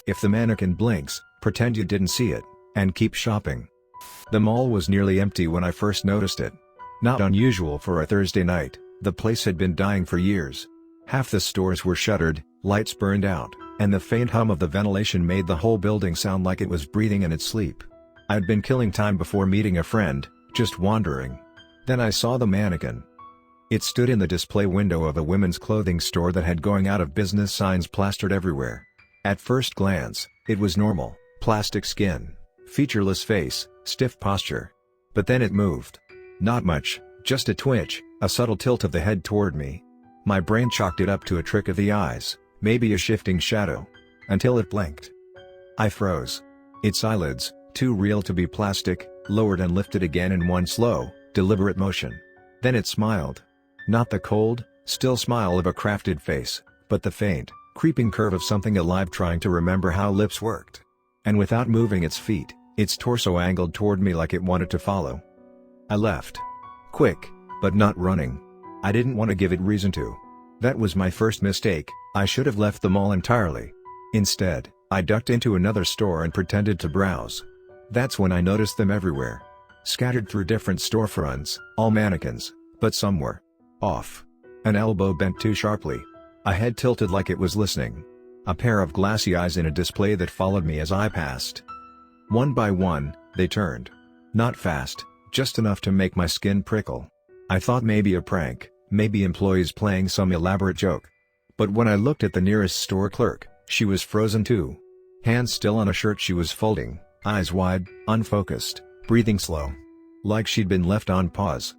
If the mannequin blinks, pretend you didn't see it, and keep shopping. The mall was nearly empty when I first noticed it. Not unusual for a Thursday night, the place had been dying for years. Half the stores were shuttered, lights burned out, and the faint hum of the ventilation made the whole building sound like it was breathing in its sleep. I'd been killing time before meeting a friend, just wandering. Then I saw the mannequin. It stood in the display window of a women's clothing store that had going out of business signs plastered everywhere. At first glance, it was normal, plastic skin, featureless face, stiff posture. But then it moved. Not much, just a twitch, a subtle tilt of the head toward me. My brain chalked it up to a trick of the eyes, maybe a shifting shadow. Until it blinked. I froze. Its eyelids, too real to be plastic, lowered and lifted again in one slow, deliberate motion. Then it smiled. Not the cold, still smile of a crafted face, but the faint, creeping curve of something alive trying to remember how lips worked. And without moving its feet, its torso angled toward me like it wanted to follow. I left. Quick, but not running. I didn't want to give it reason to. That was my first mistake. I should have left the mall entirely. Instead, I ducked into another store and pretended to browse. That's when I noticed them everywhere. Scattered through different storefronts, all mannequins, but some were off. An elbow bent too sharply. A head tilted like it was listening. A pair of glassy eyes in a display that followed me as I passed. One by one, they turned. Not fast, just enough to make my skin prickle. I thought maybe a prank, maybe employees playing some elaborate joke. But when I looked at the nearest store clerk, she was frozen too. Hands still on a shirt she was folding, eyes wide, unfocused, breathing slow. Like she'd been left on pause.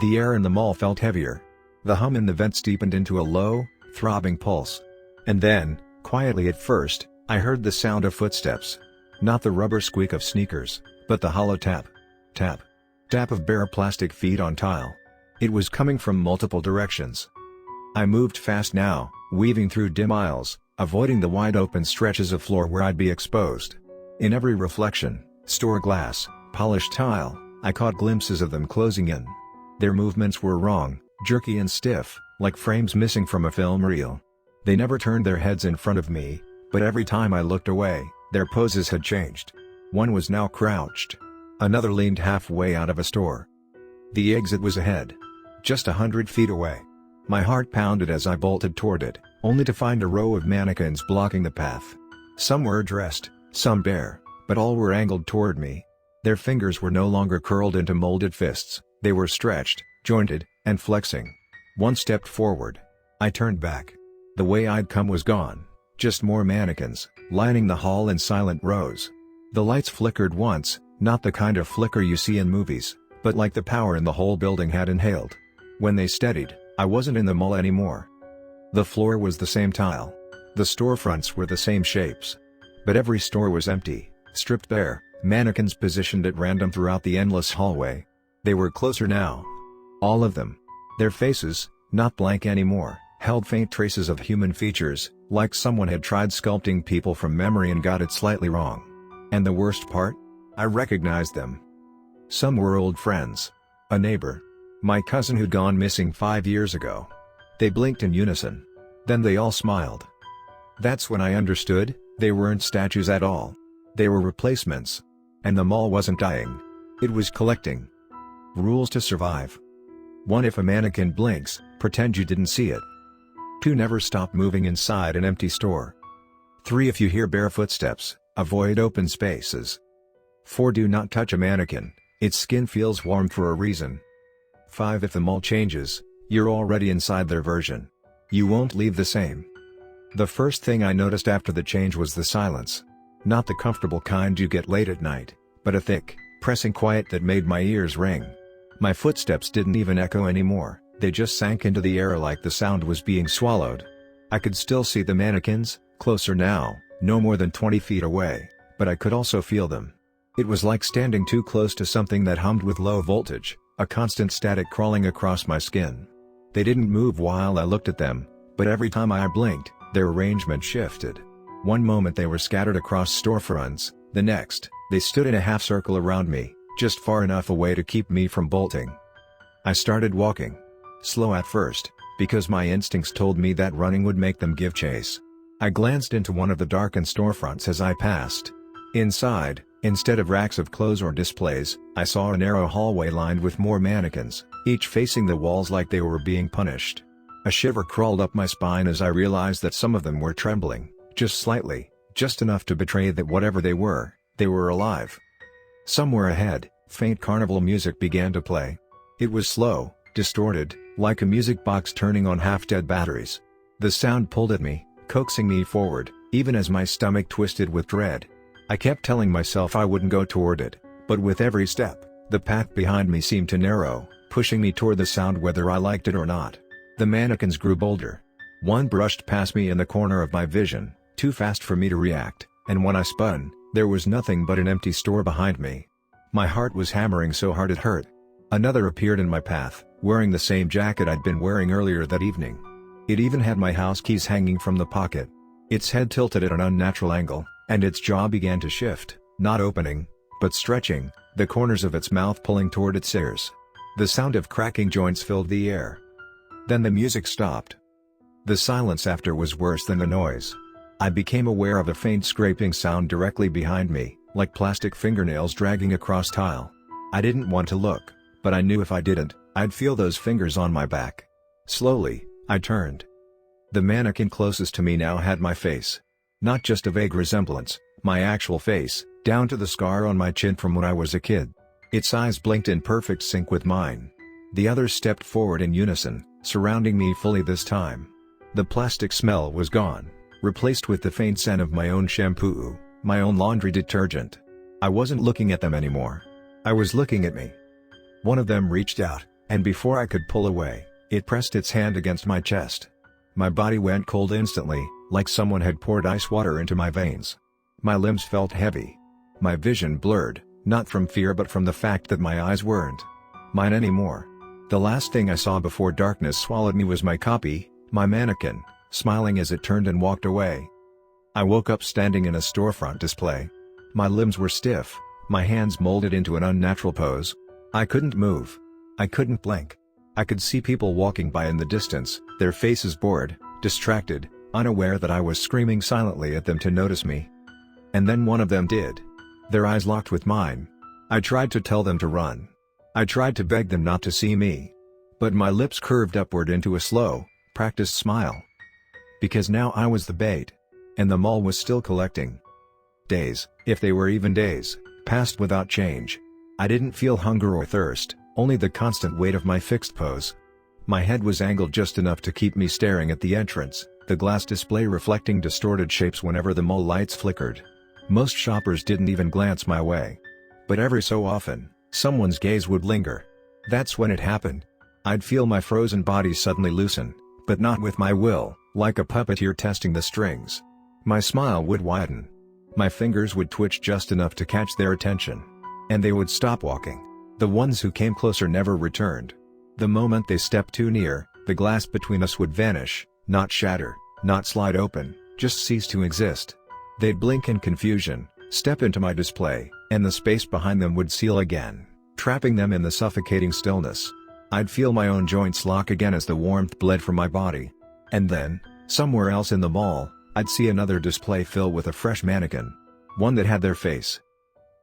The air in the mall felt heavier. The hum in the vents deepened into a low, throbbing pulse. And then, quietly at first, I heard the sound of footsteps. Not the rubber squeak of sneakers, but the hollow tap. Tap. Tap of bare plastic feet on tile. It was coming from multiple directions. I moved fast now, weaving through dim aisles, avoiding the wide-open stretches of floor where I'd be exposed. In every reflection, store glass, polished tile, I caught glimpses of them closing in. Their movements were wrong, jerky and stiff, like frames missing from a film reel. They never turned their heads in front of me, but every time I looked away, their poses had changed. One was now crouched. Another leaned halfway out of a store. The exit was ahead. Just 100 feet away. My heart pounded as I bolted toward it, only to find a row of mannequins blocking the path. Some were dressed, some bare, but all were angled toward me. Their fingers were no longer curled into molded fists, they were stretched, jointed, and flexing. One stepped forward. I turned back. The way I'd come was gone, just more mannequins, lining the hall in silent rows. The lights flickered once, not the kind of flicker you see in movies, but like the power in the whole building had inhaled. When they steadied, I wasn't in the mall anymore. The floor was the same tile. The storefronts were the same shapes. But every store was empty, stripped bare, mannequins positioned at random throughout the endless hallway. They were closer now. All of them. Their faces, not blank anymore, held faint traces of human features, like someone had tried sculpting people from memory and got it slightly wrong. And the worst part? I recognized them. Some were old friends. A neighbor. My cousin who'd gone missing 5 years ago. They blinked in unison. Then they all smiled. That's when I understood, they weren't statues at all. They were replacements. And the mall wasn't dying. It was collecting. Rules to survive. 1. If a mannequin blinks, pretend you didn't see it. 2. Never stop moving inside an empty store. 3. If you hear bare footsteps, avoid open spaces. 4. Do not touch a mannequin, its skin feels warm for a reason. 5. If the mall changes, you're already inside their version. You won't leave the same. The first thing I noticed after the change was the silence. Not the comfortable kind you get late at night, but a thick, pressing quiet that made my ears ring. My footsteps didn't even echo anymore, they just sank into the air like the sound was being swallowed. I could still see the mannequins, closer now, no more than 20 feet away, but I could also feel them. It was like standing too close to something that hummed with low voltage, a constant static crawling across my skin. They didn't move while I looked at them, but every time I blinked, their arrangement shifted. One moment they were scattered across storefronts, the next, they stood in a half circle around me, just far enough away to keep me from bolting. I started walking. Slow at first, because my instincts told me that running would make them give chase. I glanced into one of the darkened storefronts as I passed. Inside, instead of racks of clothes or displays, I saw a narrow hallway lined with more mannequins, each facing the walls like they were being punished. A shiver crawled up my spine as I realized that some of them were trembling, just slightly, just enough to betray that whatever they were alive. Somewhere ahead, faint carnival music began to play. It was slow, distorted, like a music box turning on half-dead batteries. The sound pulled at me, coaxing me forward, even as my stomach twisted with dread. I kept telling myself I wouldn't go toward it, but with every step, the path behind me seemed to narrow, pushing me toward the sound whether I liked it or not. The mannequins grew bolder. One brushed past me in the corner of my vision, too fast for me to react, and when I spun, there was nothing but an empty store behind me. My heart was hammering so hard it hurt. Another appeared in my path, wearing the same jacket I'd been wearing earlier that evening. It even had my house keys hanging from the pocket. Its head tilted at an unnatural angle, and its jaw began to shift, not opening, but stretching, the corners of its mouth pulling toward its ears. The sound of cracking joints filled the air. Then the music stopped. The silence after was worse than the noise. I became aware of a faint scraping sound directly behind me, like plastic fingernails dragging across tile. I didn't want to look, but I knew if I didn't, I'd feel those fingers on my back. Slowly, I turned. The mannequin closest to me now had my face. Not just a vague resemblance, my actual face, down to the scar on my chin from when I was a kid. Its eyes blinked in perfect sync with mine. The others stepped forward in unison, surrounding me fully this time. The plastic smell was gone, replaced with the faint scent of my own shampoo, my own laundry detergent. I wasn't looking at them anymore. I was looking at me. One of them reached out, and before I could pull away, it pressed its hand against my chest. My body went cold instantly, like someone had poured ice water into my veins. My limbs felt heavy. My vision blurred, not from fear but from the fact that my eyes weren't mine anymore. The last thing I saw before darkness swallowed me was my copy, my mannequin, smiling as it turned and walked away. I woke up standing in a storefront display. My limbs were stiff, my hands molded into an unnatural pose. I couldn't move. I couldn't blink. I could see people walking by in the distance, their faces bored, distracted, unaware that I was screaming silently at them to notice me. And then one of them did. Their eyes locked with mine. I tried to tell them to run. I tried to beg them not to see me. But my lips curved upward into a slow, practiced smile. Because now I was the bait. And the mall was still collecting. Days, if they were even days, passed without change. I didn't feel hunger or thirst, only the constant weight of my fixed pose. My head was angled just enough to keep me staring at the entrance, the glass display reflecting distorted shapes whenever the mall lights flickered. Most shoppers didn't even glance my way. But every so often, someone's gaze would linger. That's when it happened. I'd feel my frozen body suddenly loosen, but not with my will, like a puppeteer testing the strings. My smile would widen. My fingers would twitch just enough to catch their attention. And they would stop walking. The ones who came closer never returned. The moment they stepped too near, the glass between us would vanish, not shatter, not slide open, just cease to exist. They'd blink in confusion, step into my display, and the space behind them would seal again, trapping them in the suffocating stillness. I'd feel my own joints lock again as the warmth bled from my body. And then, somewhere else in the mall, I'd see another display fill with a fresh mannequin. One that had their face.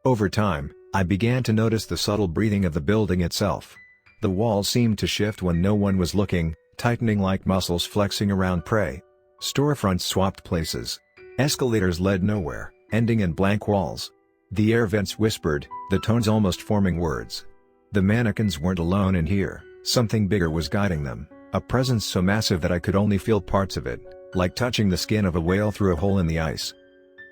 Over time, I began to notice the subtle breathing of the building itself. The walls seemed to shift when no one was looking, tightening like muscles flexing around prey. Storefronts swapped places. Escalators led nowhere, ending in blank walls. The air vents whispered, the tones almost forming words. The mannequins weren't alone in here, something bigger was guiding them, a presence so massive that I could only feel parts of it, like touching the skin of a whale through a hole in the ice.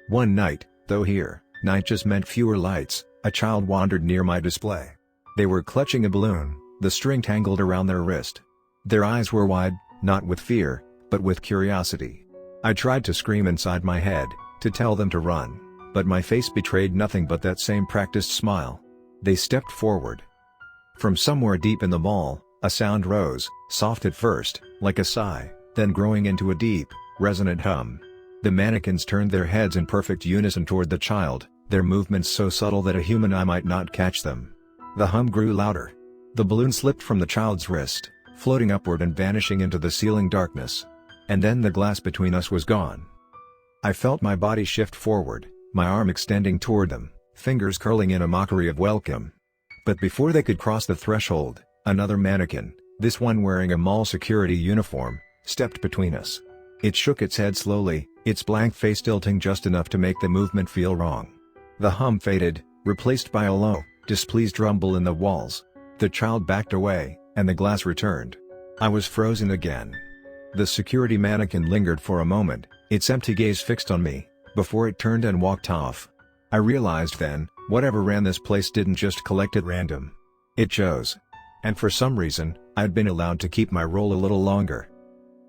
One night, though here, night just meant fewer lights, a child wandered near my display. They were clutching a balloon, the string tangled around their wrist. Their eyes were wide, not with fear, but with curiosity. I tried to scream inside my head, to tell them to run, but my face betrayed nothing but that same practiced smile. They stepped forward. From somewhere deep in the mall, a sound rose, soft at first, like a sigh, then growing into a deep, resonant hum. The mannequins turned their heads in perfect unison toward the child, their movements so subtle that a human eye might not catch them. The hum grew louder. The balloon slipped from the child's wrist, floating upward and vanishing into the ceiling darkness. And then the glass between us was gone. I felt my body shift forward, my arm extending toward them, fingers curling in a mockery of welcome. But before they could cross the threshold, another mannequin, this one wearing a mall security uniform, stepped between us. It shook its head slowly, its blank face tilting just enough to make the movement feel wrong. The hum faded, replaced by a low, displeased rumble in the walls. The child backed away, and the glass returned. I was frozen again. The security mannequin lingered for a moment, its empty gaze fixed on me, before it turned and walked off. I realized then, whatever ran this place didn't just collect at random. It chose. And for some reason, I'd been allowed to keep my role a little longer.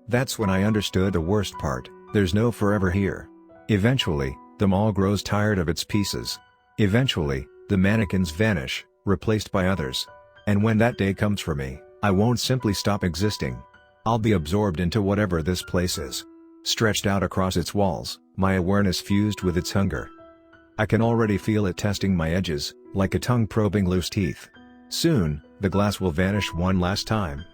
That's when I understood the worst part: there's no forever here. Eventually, the mall grows tired of its pieces. Eventually, the mannequins vanish, replaced by others. And when that day comes for me, I won't simply stop existing. I'll be absorbed into whatever this place is. Stretched out across its walls, my awareness fused with its hunger. I can already feel it testing my edges, like a tongue probing loose teeth. Soon, the glass will vanish one last time.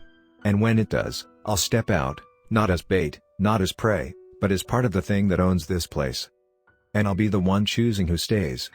And when it does, I'll step out, not as bait, not as prey, but as part of the thing that owns this place. And I'll be the one choosing who stays.